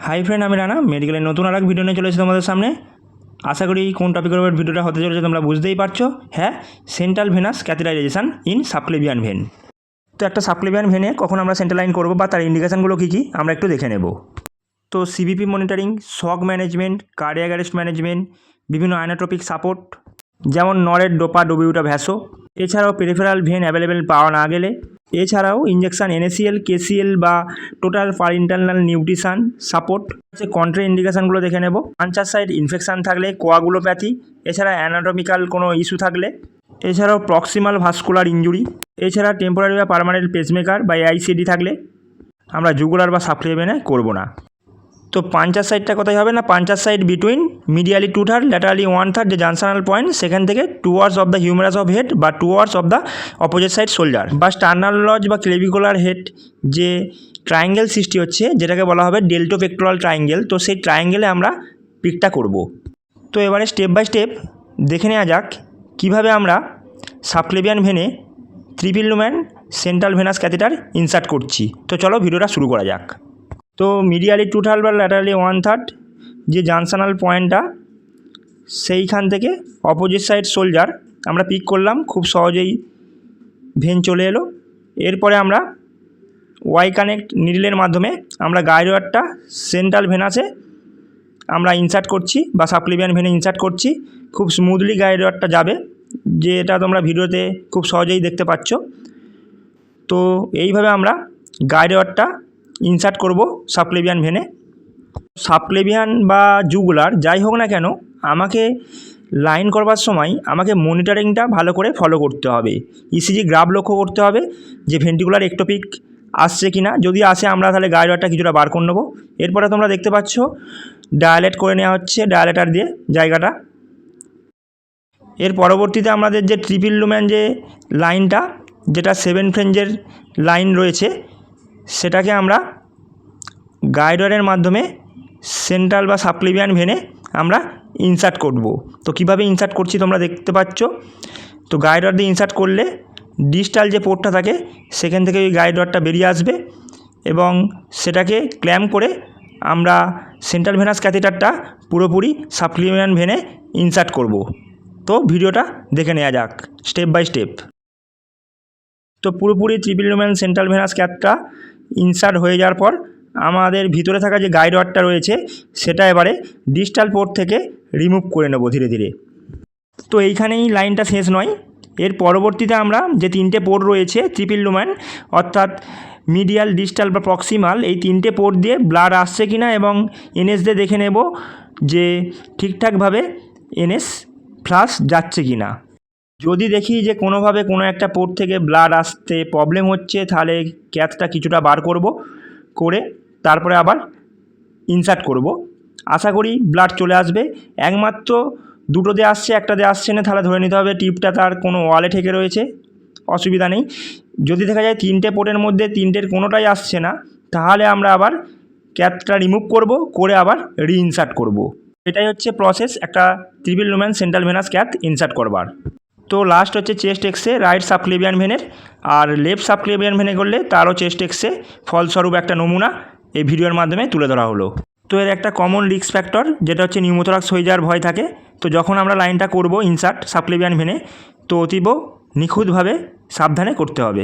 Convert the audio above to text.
Hi friend, আমি রানা মেডিকেলের নতুন আর এক ভিডিও নিয়ে চলে এসেছি তোমাদের সামনে। আশা করি কোন টপিকের উপর ভিডিওটা হতে চলেছে তোমরা বুঝতেই পারছো। হ্যাঁ, central venous catheterization in subclavian vein. তো একটা সাবক্লেভিয়ান ভেনে কখন আমরা সেন্ট্রাল লাইন করবো বা তার ইন্ডিকেশনগুলো কী কী আমরা একটু দেখে নেব। তো সিবিপি মনিটরিং, শক ম্যানেজমেন্ট, কার্ডিয়াক অ্যারেস্ট ম্যানেজমেন্ট, বিভিন্ন আইনোট্রপিক সাপোর্ট যেমন নরেট, ডোপা, ডোবিউটা, ভ্যাসো, এছাড়াও পেরিফেরাল ভেন অ্যাভেলেবেল পাওয়া না গেলে এছাড়াও ইঞ্জেকশান এনএসিএল, কেসিএল বা টোটাল পার ইন্টারনাল নিউট্রিশন সাপোর্ট, কন্ট্রা ইন্ডিকেশানগুলো দেখে নেব। পাঞ্চার সাইড ইনফেকশান থাকলে, কোয়াগুলোপ্যাথি, এছাড়া অ্যানাটমিক্যাল কোনো ইস্যু থাকলে, এছাড়াও প্রক্সিমাল ভাস্কুলার ইঞ্জুরি, এছাড়া টেম্পোরারি বা পার্মানেন্ট পেসমেকার বা আইসিডি থাকলে আমরা জুগুলার বা সাবক্লেভিয়ানে করব না। তো পাঞ্চার সাইডটা কোথায় হবে না, puncture side between medially 2/3 laterally 1/3 যে জানসানাল পয়েন্ট সেখান থেকে towards of the humerus of head বা towards of the opposite side shoulder বা স্টার্নাল লজ বা ক্লেভিকুলার হেড যে ট্রায়াঙ্গেল সৃষ্টি হচ্ছে যেটাকে বলা হবে ডেল্টোপেক্টোরাল ট্রায়াঙ্গেল। তো সেই ট্রায়াঙ্গেলে আমরা পিকটা করব। তো এবারে স্টেপ বাই স্টেপ দেখে নেওয়া যাক কীভাবে আমরা সাবক্লেভিয়ান ভেনে triple lumen central venous catheter insert করছি। তো চলো ভিডিওটা শুরু করা যাক। তো মিডিয়ালি 2/3 বা ল্যাটারালি 1/3 যে জানসানাল পয়েন্টটা সেইখান থেকে অপোজিট সাইড শোল্ডার আমরা পিক করলাম, খুব সহজেই ভেন চলে এলো। এরপরে আমরা ওয়াই কানেক্ট নিডলের মাধ্যমে আমরা গাইড ওয়্যারটা সেন্ট্রাল ভেনাসে আমরা ইনসার্ট করছি বা সাবক্লেভিয়ান ভেনে ইনসার্ট করছি। খুব স্মুথলি গাইড ওয়্যারটা যাবে, যেটা তোমরা ভিডিওতে খুব সহজেই দেখতে পাচ্ছ। তো এইভাবে আমরা গাইড ওয়্যারটা ইনসার্ট করব সাবক্লেভিয়ান ভেনে। সাবক্লেভিয়ান বা জুগুলার যাই হোক না কেন, আমাকে লাইন করবার সময় আমাকে মনিটরিংটা ভালো করে ফলো করতে হবে। ইসিজি গ্রাফ লক্ষ্য করতে হবে যে ভেন্টিকুলার একটোপিক আসছে কি না। যদি আসে আমরা তাহলে গাইড ওয়্যারটা কিছুটা বার করে নেবো। এরপরে তোমরা দেখতে পাচ্ছ ডায়ালেট করে নেওয়া হচ্ছে ডায়ালেটার দিয়ে জায়গাটা। এর পরবর্তীতে আমাদের যে ট্রিপল লুমেন যে লাইনটা, যেটা 7 ফ্রেঞ্জের লাইন রয়েছে, সেটাকে আমরা গাইড ওয়্যারের মাধ্যমে সেন্ট্রাল বা সাবক্লেভিয়ান ভেনে আমরা ইনসার্ট করব। তো কীভাবে ইনসার্ট করছি তোমরা দেখতে পাচ্ছ। তো গাইড ওয়্যার দিয়ে ইনসার্ট করলে ডিস্টাল যে পোর্টটা থাকে সেখান থেকে ওই গাইড ওয়্যারটা বেরিয়ে আসবে এবং সেটাকে ক্ল্যাম্প করে আমরা সেন্ট্রাল ভেনাস ক্যাথেটারটা পুরোপুরি সাবক্লেভিয়ান ভেনে ইনসার্ট করব। তো ভিডিওটা দেখে নেওয়া যাক স্টেপ বাই স্টেপ। তো পুরোপুরি ট্রিপল লুমেন সেন্ট্রাল ভেনাস ক্যাথটা ইনসার্ট হয়ে যাওয়ার পর আমাদের ভিতরে থাকা যে গাইড ওয়্যারটা রয়েছে সেটা এবারে ডিস্টাল পোর্ট থেকে রিমুভ করে নেব ধীরে ধীরে। তো এইখানেই লাইনটা শেষ নয়, এর পরবর্তীতে আমরা যে 3টে পোর্ট রয়েছে ট্রিপল লুমেন অর্থাৎ মিডিয়াল, ডিস্টাল বা প্রক্সিমাল, এই 3টে পোর্ট দিয়ে ব্লাড আসছে কিনা এবং এনএস দিয়ে দেখে নেব যে ঠিকঠাকভাবে এনএস ফ্লাশ যাচ্ছে কিনা। যদি দেখি যে কোনোভাবে কোনো একটা পোর্ট থেকে ব্লাড আসতে প্রবলেম হচ্ছে তাহলে ক্যাথটা কিছুটা বার করব, করে তারপরে আবার ইনসার্ট করব। আশা করি ব্লাড চলে আসবে। একমাত্র দুটো দিয়ে আসছে, একটা দিয়ে আসছে না, তাহলে ধরে নিতে হবে টিপটা তার কোনো ওয়ালে ঠেকে রয়েছে, অসুবিধা নেই। যদি দেখা যায় 3টে পোর্টের মধ্যে 3টের কোনোটাই আসছে না, তাহলে আমরা আবার ক্যাথটা রিমুভ করব, করে আবার রিইনসার্ট করব। এটাই হচ্ছে প্রসেস একটা triple lumen central venous cath insert করবার। তো লাস্ট হচ্ছে চেস্ট এক্সে রাইট সাবক্লেভিয়ান ভেনের, আর লেফট সাবক্লেভিয়ান ভেনে করলে তারও চেস্ট এক্সে ফলস্বরূপ একটা নমুনা এই ভিডিওর মাধ্যমে তুলে ধরা হলো। তো এর একটা কমন রিস্ক ফ্যাক্টর যেটা হচ্ছে নিউমোথোরাক্স হয়ে যাওয়ার ভয় থাকে। তো যখন আমরা লাইনটা করব ইনসার্ট সাবক্লেভিয়ান ভেনে, তো অতীব নিখুঁতভাবে সাবধানে করতে হবে।